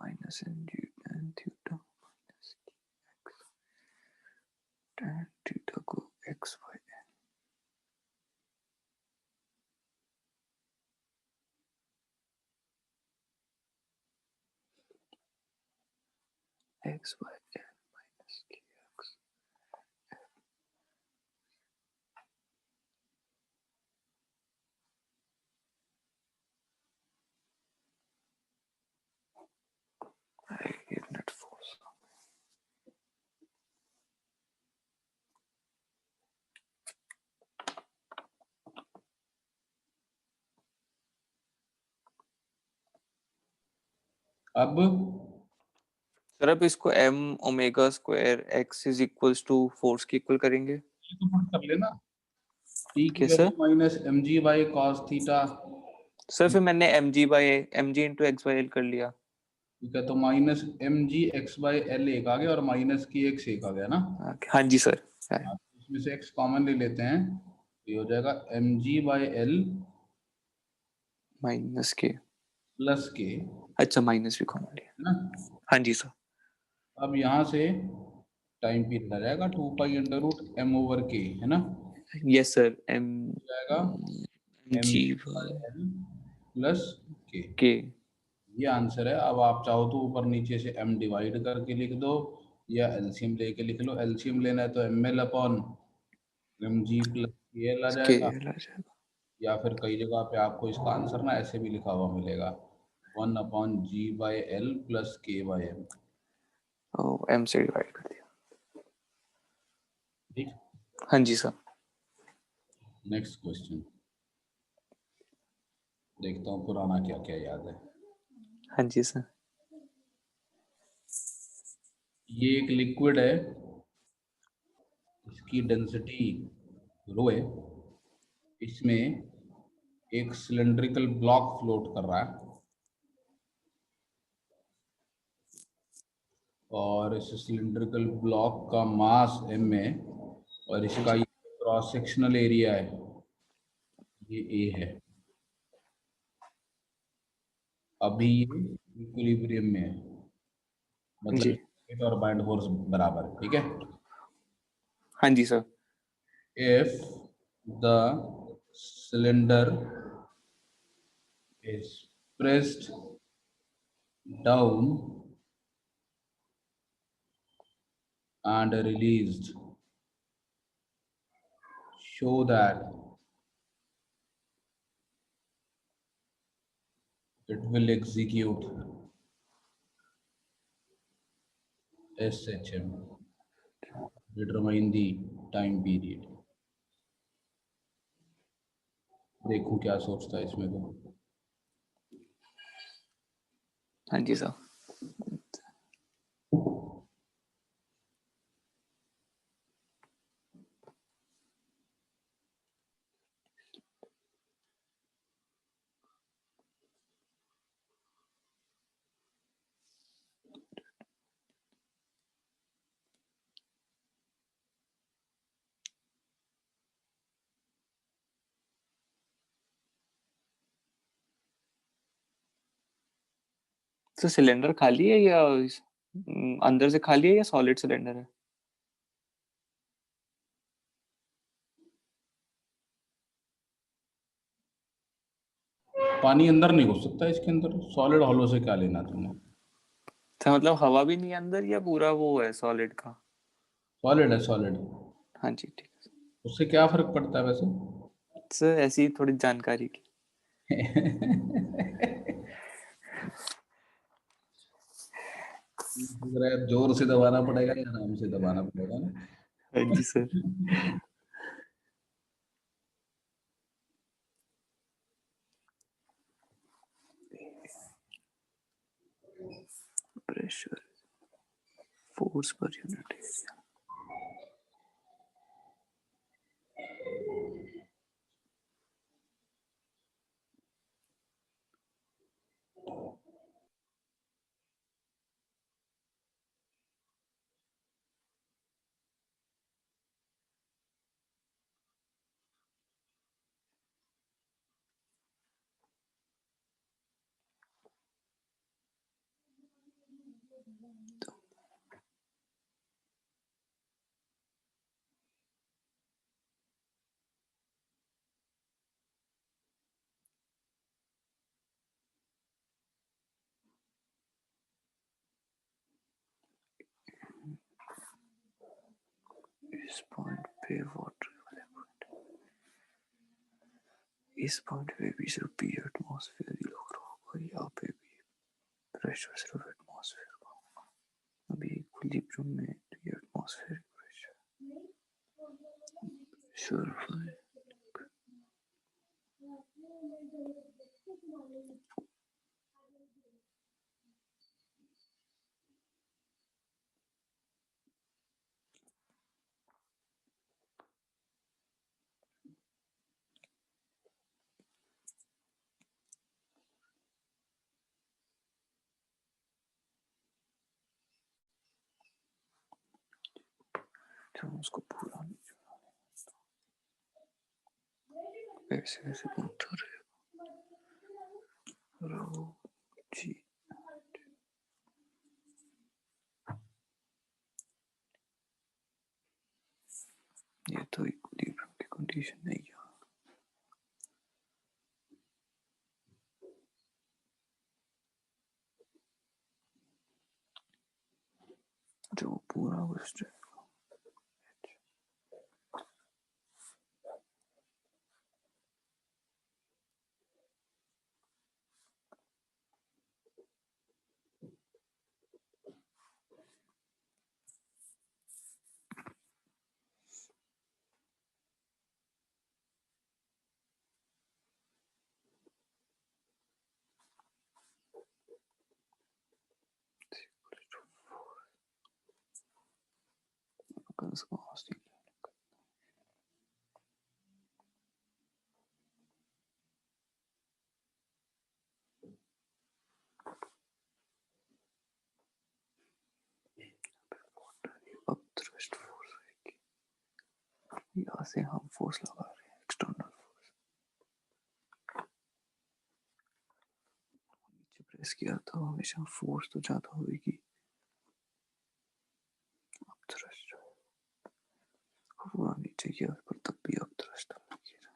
minus mg tan theta minus x tan theta को x by x by n minus kx net force. अब sir अब इसको m omega square x is equals to force के equal करेंगे, ये तो put कर लेना, t की कैसे value minus mg by cos theta. Sir? फिर मैंने mg into x by l कर लिया। ठीक है, तो minus mg x by l एक आ गया और माइनस की x एक आ गया ना। हाँ जी सर। आप इसमें से x कॉमन ले लेते हैं, ये हो जाएगा mg बाई l माइनस के प्लस के, अच्छा माइनस भी कॉमन लिया, है ना। हाँ जी सर। अब यहाँ से टाइम पीरियड आ जाएगा 2 pi under root m over k, है ना। यस सर m हो जाएगा g mg by l plus k। के ये आंसर है। अब आप चाहो तो ऊपर नीचे से m डिवाइड करके लिख दो या एलसीएम लेके लिख लो। एलसीएम लेना है तो ml upon mg plus kl आ के जाएगा, आ जाएगा। या फिर कई जगह पे आपको इसका आंसर ना ऐसे भी लिखा हुआ मिलेगा 1 upon g by l plus k by m। m से डिवाइड कर दिया, ठीक। हाँ जी सर। नेक्स्ट क्वेश्चन देखता हूँ पुराना क्या क्या याद है। हाँ जी सर। ये एक लिक्विड है, इसकी डेंसिटी रो है, इसमें एक सिलेंड्रिकल ब्लॉक फ्लोट कर रहा है और इस सिलेंड्रिकल ब्लॉक का मास m है और इसका ये क्रॉस सेक्शनल एरिया है, ये a है। अभी ये इक्विलिब्रियम में है, जी मतलब और बाइंड फोर्स बराबर है, ठीक है। हाँ जी sir. if the cylinder is pressed down and released, show that it will execute SHM. Determine the time period. देखूं क्या सोचता है इसमें तो। हाँ जी सर। तो सिलेंडर खाली है या अंदर से खाली है या सॉलिड सिलेंडर है? पानी अंदर नहीं घुस सकता इसके अंदर, सॉलिड हॉलो से क्या लेना तुमने। तो मतलब हवा भी नहीं है अंदर या पूरा वो है सॉलिड का? सॉलिड है, सॉलिड। हाँ जी ठीक है उससे क्या फर्क पड़ता है वैसे। सर, ऐसी थोड़ी जानकारी की। जरा जोर से दबाना पड़ेगा या आराम से दबाना पड़ेगा ना। हाँ जी sir. pressure, force per unit area. इस पॉइंट पे वाटर इस पॉइंट पे भी सिर्फ पी एटमॉस्फेयर ही लग रहा होगा, यहाँ पे भी प्रेशर सिर्फ एटमॉस्फेयर का होगा। अभी इक्विलिब्रियम में ये एटमॉस्फेयर प्रेशर श्योर तो उसको पूरा नहीं चुना, ऐसे ऐसे घूमता रहेगा। रो जी ये तो इक्विलिब्रियम की कंडीशन नहीं है। जो पूरा वेस्ट है उसको हॉस्टिंग अब थ्रस्ट फोर्स आएगी, यहाँ से हम फोर्स लगा रहे हैं एक्सटर्नल फोर्स, नीचे प्रेस किया तो हमेशा फोर्स तो ज्यादा होगी। अब थ्रस्ट पूरा नीचे किया पर तब भी अब थ्रस्ट लगी रहा।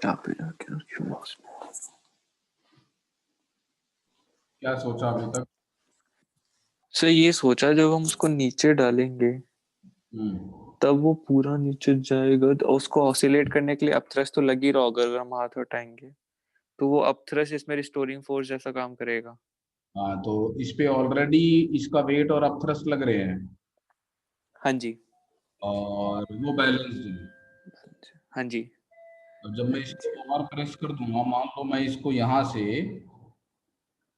यहाँ पे जाके क्या सोचा अभी तक? सर ये सोचा जब हम उसको नीचे डालेंगे तब वो पूरा नीचे जाएगा, तो उसको ऑसिलेट करने के लिए अपथ्रस्ट तो लग ही रहा होगा, अगर हम हाथ हटाएंगे तो वो अपथ्रस्ट इसमें रिस्टोरिंग फोर्स जैसा काम करेगा। हाँ, तो इस पे ऑलरेडी इसका वेट और अपथ्रस्ट लग रहे हैं हाँ जी और वो बैलेंस्ड है। हाँ जी अब जब मैं इसको और प्रेस कर दूंगा, मान लो मैं इसको यहाँ से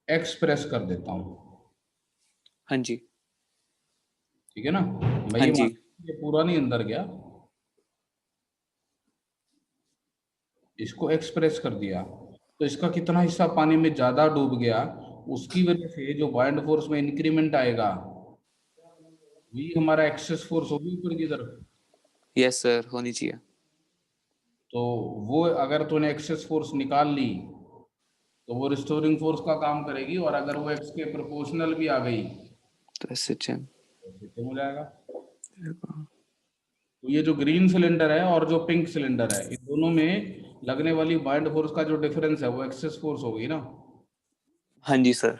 एक्स प्रेस कर देता हूँ, हाँ जी ठीक है ना? मैं हाँ ये जी ये पूरा नहीं अंदर गया, इसको एक्सप्रेस कर दिया तो इसका कितना हिस्सा पानी में ज्यादा डूब गया, उसकी वजह से जो बाइंड फोर्स में इंक्रीमेंट आएगा V हमारा एक्सेस फोर्स होगी ऊपर की तरफ, यस सर, होनी चाहिए। तो वो अगर तूने एक्सेस फोर्स निकाल ली तो वो रिस्टोरिंग फोर्स का काम करेगी, और अगर वो एक्स के प्रोपोर्शनल भी आ गई तो ऐसे चेन तो सिस्टम हो जाएगा। तो ये जो ग्रीन सिलेंडर है और जो पिंक सिलेंडर है, इन दोनों में लगने वाली बाइंड फोर्स का जो डिफरेंस है वो एक्सेस फोर्स होगी ना। हाँ जी सर।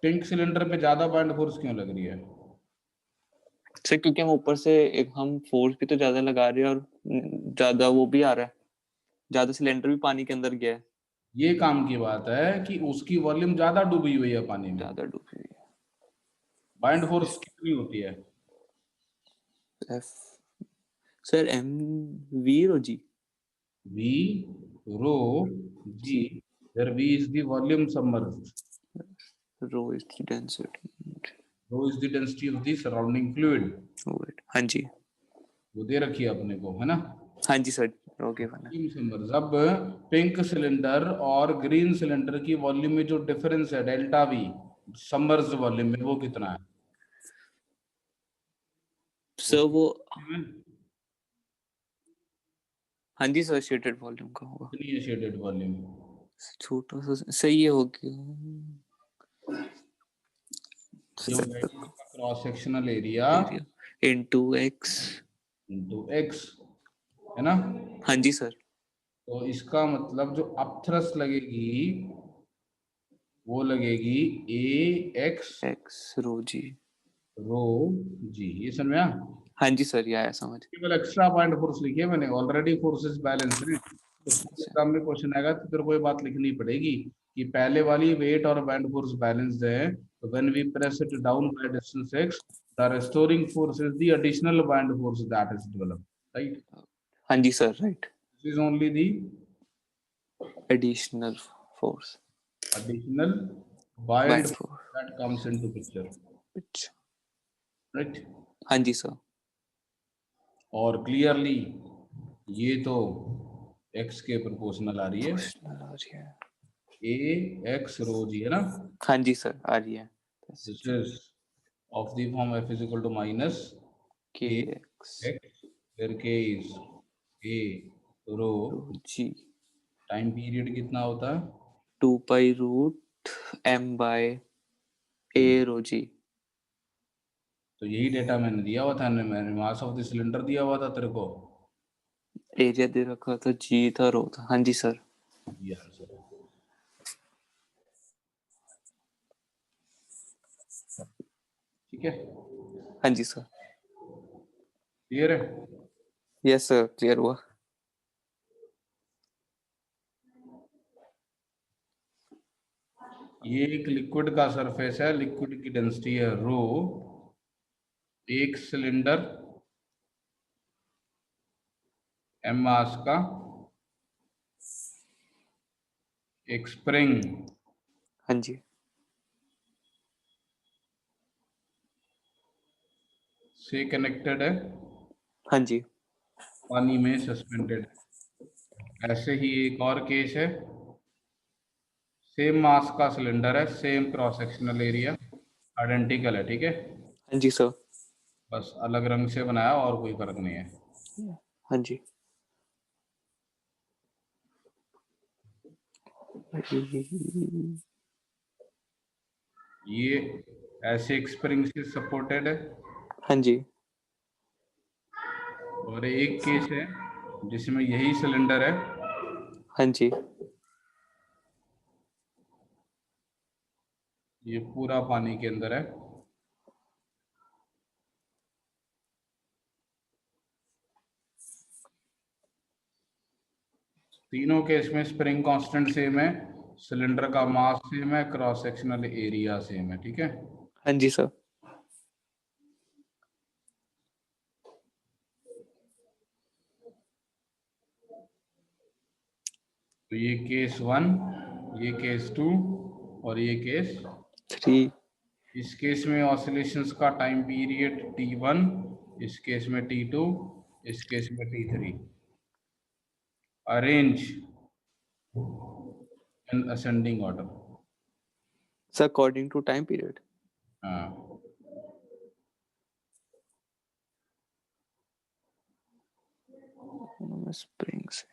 पिंक सिलेंडर पे ज्यादा बाइंड फोर्स क्यों लग रही है? सर क्योंकि हम ऊपर से एक हम फोर्स भी तो ज्यादा लगा रहे हैं, और ज्यादा वो भी आ रहा है, ज्यादा सिलेंडर भी पानी के अंदर गया है, ये काम की बात है कि उसकी वॉल्यूम ज्यादा डूबी हुई है पानी में। ज्यादा डूबी हुई बाइंड फोर्स कितनी होती है? है। F sir M V rho G. V rho G, जी, where V is the volume submerged, rho is the density. rho is the density of the surrounding fluid। हाँ जी, वो दे रखी है अपने को, है ना। हाँ जी सर, ओके बना। अब पिंक सिलेंडर और ग्रीन सिलेंडर की वॉल्यूम में जो डिफरेंस है डेल्टा V सबमर्ज्ड वॉल्यूम में, वो कितना है? सर वो, हाँ जी सर, शेडेड वॉल्यूम का होगा। कितनी है शेडेड वॉल्यूम? छोटा सा सही है, हो गया ये हो जाएगा इसका cross sectional area into x. Into x, है ना। हाँ जी सर। तो इसका मतलब जो अपथ्रस्ट लगेगी वो लगेगी ए एक्स एक्स रो जी। रो जी, ये समझ में आया? हाँ जी सर, ये आया समझ। केवल एक्स्ट्रा पॉइंट फोर्स लिखी है मैंने, ऑलरेडी फोर्सेस बैलेंस है। तो एग्जाम में क्वेश्चन आएगा तो तेरे को ये बात लिखनी पड़ेगी कि पहले वाली वेट और बैंड फोर्स बैलेंस्ड है, तो when we press it down by distance x, the restoring force is the additional band force that is developed, right? हाँ जी sir, right. This is only the additional force, additional bind bind force force. that comes into picture, right? हाँ जी sir. और clearly ये तो x के proportional आ रही है, आ रही है। a x रो जी, है ना। हाँ जी सर, आ रही है। This is of the form f is equal to minus k a x x, where k is a rho G. Time period कितना होता है? 2 pi root M by A rho G. तो यही डेटा मैंने दिया हुआ था, मैंने मास ऑफ द सिलेंडर दिया हुआ था तेरे को। एरिया दे रखा था, जी था, रो था। हाँ जी सर। ये आंसर है, ठीक है। हाँ जी सर। क्लियर है? यस सर, क्लियर हुआ। ये एक लिक्विड का सरफेस है, लिक्विड की डेंसिटी है रो, एक सिलेंडर एम मास का, एक स्प्रिंग हाँ जी। से कनेक्टेड है, हाँ जी। पानी में सस्पेंडेड। ऐसे ही एक और केस है, सेम मास का सिलेंडर है, same cross sectional area, identical है, ठीक है। हाँ जी सर। बस अलग रंग से बनाया और कोई फर्क नहीं है। हाँ जी। ये ऐसे एक स्प्रिंग से सपोर्टेड है, हाँ जी। और एक केस है जिसमें यही सिलेंडर है, हाँ जी। ये पूरा पानी के अंदर है। तीनों केस में स्प्रिंग कांस्टेंट सेम है, सिलेंडर का मास सेम है, क्रॉस सेक्शनल एरिया सेम है, ठीक है। हाँ जी सर। तो ये केस 1, ये केस 2 और ये केस 3। इस केस में ऑसिलेशंस का टाइम पीरियड T1, इस केस में T2, इस केस में T3. Arrange in ascending order. Sir according to time period. हाँ. स्प्रिंग्स.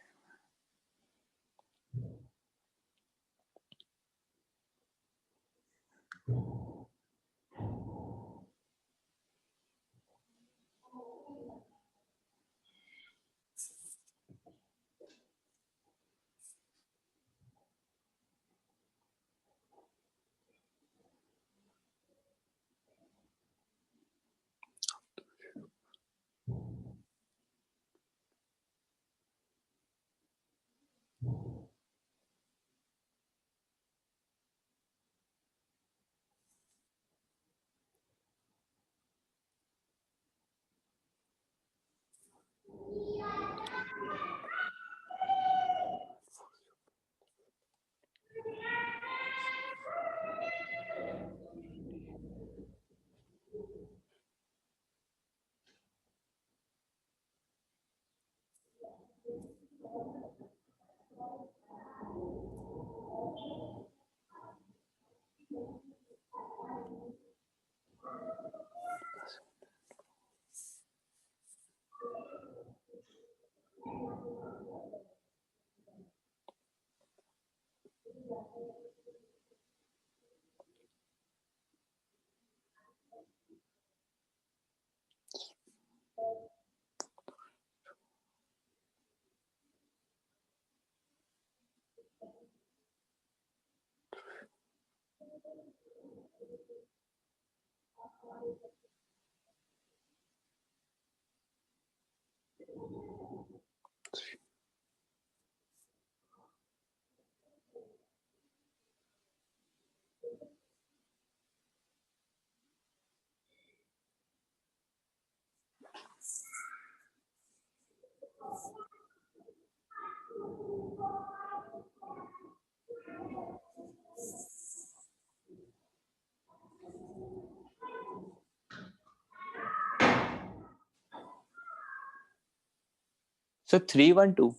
सर 312.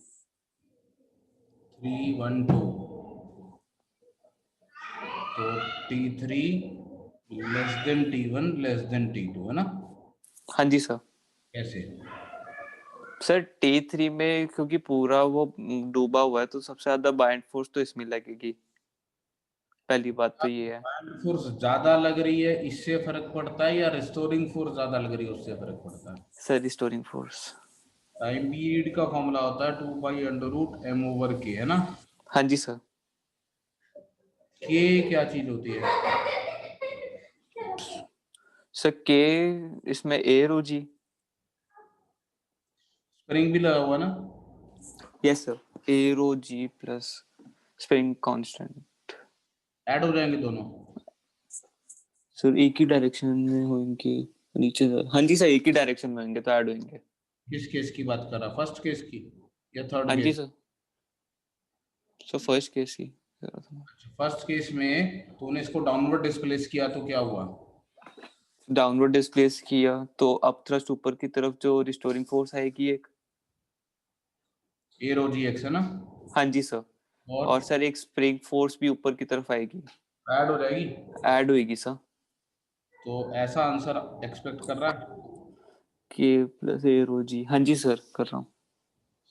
312. तो T3 less than T1 less than T2 है ना. हाँ जी सर. कैसे? सर T3 में क्योंकि पूरा वो डूबा हुआ है तो सबसे ज्यादा बाइंड फोर्स तो इसमें लगेगी. पहली बात तो ये है. फोर्स ज्यादा लग रही है इससे फर्क पड़ता है या रिस्टोरिंग फोर्स ज्यादा लग रही है उससे फर्क पड़ता है? Sir restoring force. Time period का फॉर्मूला होता है 2 पाई अंडर रूट m/k है ना. हाँ जी सर. के क्या चीज होती है? सर के इसमें ए रो जी. स्प्रिंग भी लगा हुआ ना. Yes sir. A rho G plus spring constant. Add हो जाएंगे दोनों. सर एक ही डायरेक्शन में होंगे नीचे. हाँ जी सर एक ही डायरेक्शन में होंगे तो ऐड होंगे. किस केस की बात कर रहा? फर्स्ट केस की या थर्ड हाँ जी case? Sir. Sir first case ही. फर्स्ट केस में तूने इसको डाउनवर्ड डिस्प्लेस किया तो क्या हुआ? डाउनवर्ड डिस्प्लेस किया तो अप थ्रस्ट ऊपर की तरफ जो रिस्टोरिंग फोर्स आएगी एक. ए रो जी एक्स है ना. हाँ जी सर. और सर एक स्प्रिंग फोर्स भी ऊपर की तरफ आएगी. ऐड हो जाएगी. ऐड होएगी सर. तो ऐसा आंसर एक्सपेक्ट कर रहा है? के प्लस ए रो जी. हाँ जी सर कर रहा हूँ.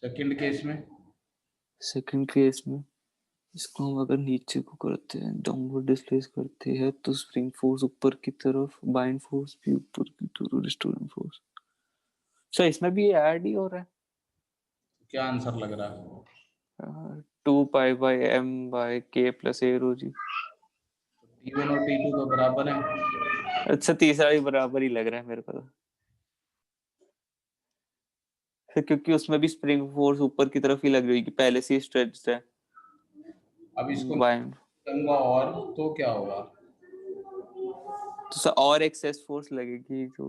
सेकंड केस में सेकंड केस में इसको हम अगर नीचे को करते हैं डाउनवर्ड डिस्प्लेस करते हैं तो स्प्रिंग फोर्स ऊपर की तरफ बाइंड फोर्स भी ऊपर की तरफ रिस्टोरिंग फोर्स. सर इसमें भी ऐड ही हो रहा है. क्या आंसर लग रहा है? 2 पाई/m/k प्लस ए रो जी. T1 और T2 तो बराबर है. अच्छा तीसरा भी बराबर ही लग रहा है मेरे को तो. फिर क्योंकि उसमें भी स्प्रिंग फोर्स ऊपर की तरफ ही लग रही है पहले से ही स्ट्रेच्ड है. अब इसको बाइंड करूंगा और तो क्या होगा? तो सर और एक्सेस फोर्स लगेगी जो.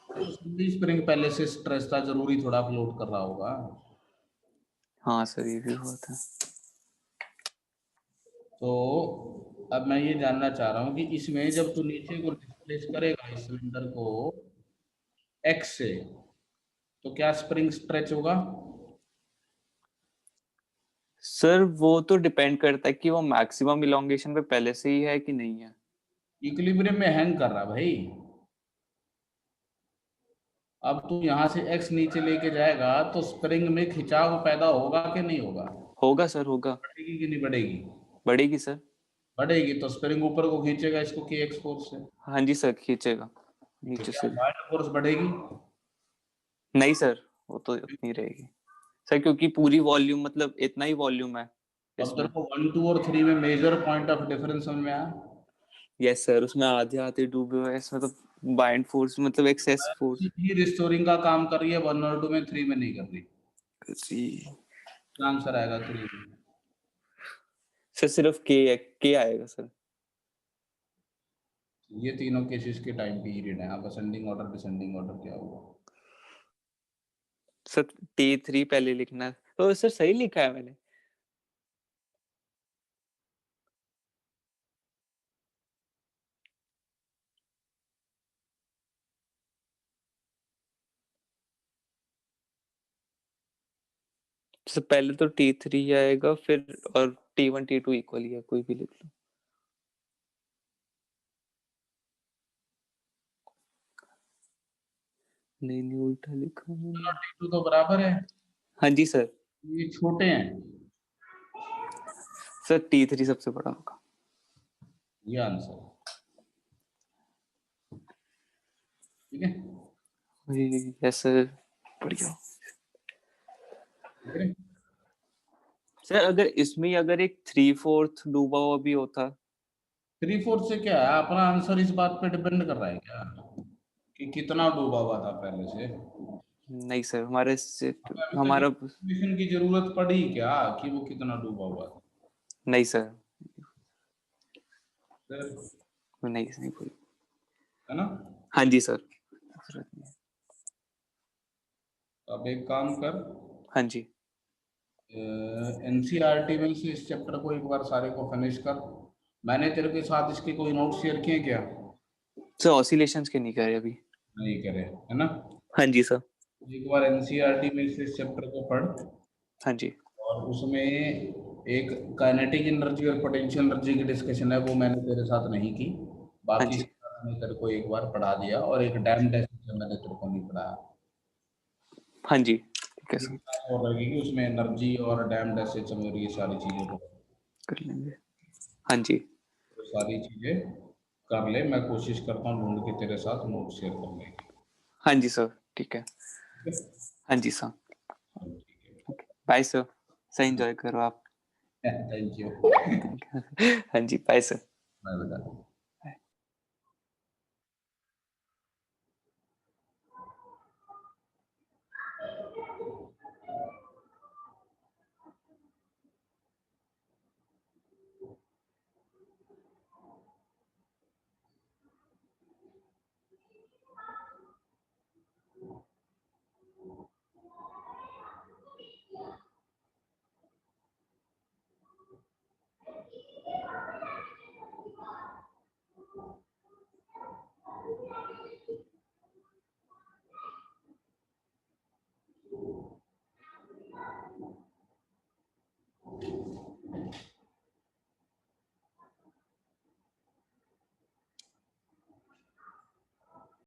स्प्रिंग पहले से स्ट्रेस था, जरूरी थोड़ा फ्लोट कर रहा होगा. हाँ सर ये भी हुआ था. तो अब मैं ये जानना चाह रहा हूँ कि इसमें जब तू नीचे को प्लेस करेगा इस सिलेंडर को एक्स से, तो क्या स्प्रिंग स्ट्रेच होगा? सर वो तो डिपेंड करता है कि वो मैक्सिमम इलोंगेशन पे पहले से ही है कि नहीं है। इक्विलिब्रियम में हैंग कर रहा भाई। अब तू यहाँ से एक्स नीचे लेके जाएगा तो स्प्रिंग में खिंचाव पैदा होगा कि नहीं होगा? होगा सर, होगा। बढ़ेगी कि नहीं बढ़ेगी? बढ़ेगी सर। बढ़ेगी तो स्प्रिंग ऊपर को खींचेगा इसको के एक्स फोर्स से। हाँ जी सर, खींचेगा तो नीचे क्या से। वाइट फोर्स बढ़ेगी? नहीं सर, वो तो उतनी रहेगी सर, क्योंकि पूरी वॉल्यूम मतलब इतना ही वॉल्यूम है अब तेरे इसमें। को 1, 2 और 3 में मेजर पॉइंट ऑफ डिफरेंस समझ में आया? यस सर, उसमें आधे आधे डूबे हुए हैं इसमें, तो बाइंड फोर्स मतलब एक्सेस फोर्स। ही रिस्टोरिंग का काम कर रही है 1 और 2 में, 3 में नहीं कर रही। जी क्या आंसर आएगा 3 में? सर, सिर्फ के आएगा सर। ये तीनों केसेस के टाइम पीरियड है। अब असेंडिंग ऑर्डर डिसेंडिंग ऑर्डर क्या होगा? सर T3 पहले लिखना है तो सर सही लिखा है मैंने। सर पहले तो T3 आएगा, फिर और T1 T2 इक्वल ही है, कोई भी लिख लो। नहीं नहीं, उल्टा लिखा मैंने। T2 तो बराबर है, हाँ जी सर। ये छोटे हैं। सर T3 सबसे बड़ा होगा। ये आंसर ठीक है। यस सर, बढ़िया। ठीक है। सर अगर इसमें अगर एक 3/4 डूबा हुआ भी होता। 3/4 से क्या है? अपना आंसर इस बात पे डिपेंड कर रहा है क्या कि कितना डूबा हुआ था पहले से? नहीं सर, हमारे से हमें तो हमारा। इन्फॉर्मेशन की जरूरत पड़ी क्या कि वो कितना डूबा हुआ था? नहीं सर, फिर, नहीं नहीं कोई। है ना? हाँ जी सर, जरूरत नहीं है। अब एक काम कर, हाँ जी एनसीईआरटी में से इस चैप्टर को एक बार सारे को फिनिश कर। मैंने तेरे के साथ इसके कोई नोट्स शेयर किए क्या? सर, ऑसिलेशंस के नहीं करे अभी। नहीं करे, है ना? हाँ जी सर। एक बार एनसीईआरटी में से इस चैप्टर को पढ़, हाँ जी। और उसमें एक काइनेटिक एनर्जी और पोटेंशियल एनर्जी की डिस्कशन है, वो मैंने तेरे साथ नहीं की। हाँ बाकी जी। मैंने तेरे को एक बार पढ़ा दिया, और एक डैम टेस्ट मैंने तेरे को नहीं पढ़ाया। हाँ जी, ठीक है एक सर। क्लास और लगेगी, उसमें एनर्जी और डैम टेस्ट और ये सारी चीजें को, कर लेंगे। हाँ जी। तो सारी चीजें कर ले। मैं कोशिश करता हूँ ढूंढ के तेरे साथ नोट शेयर करने की। हाँ जी सर, ठीक है। ठीक हाँ जी सर। है, ठीक ओके, बाय सर। सही एंजॉय करो आप। है। Thank you. हाँ जी, बाय सर। बाय बेटा।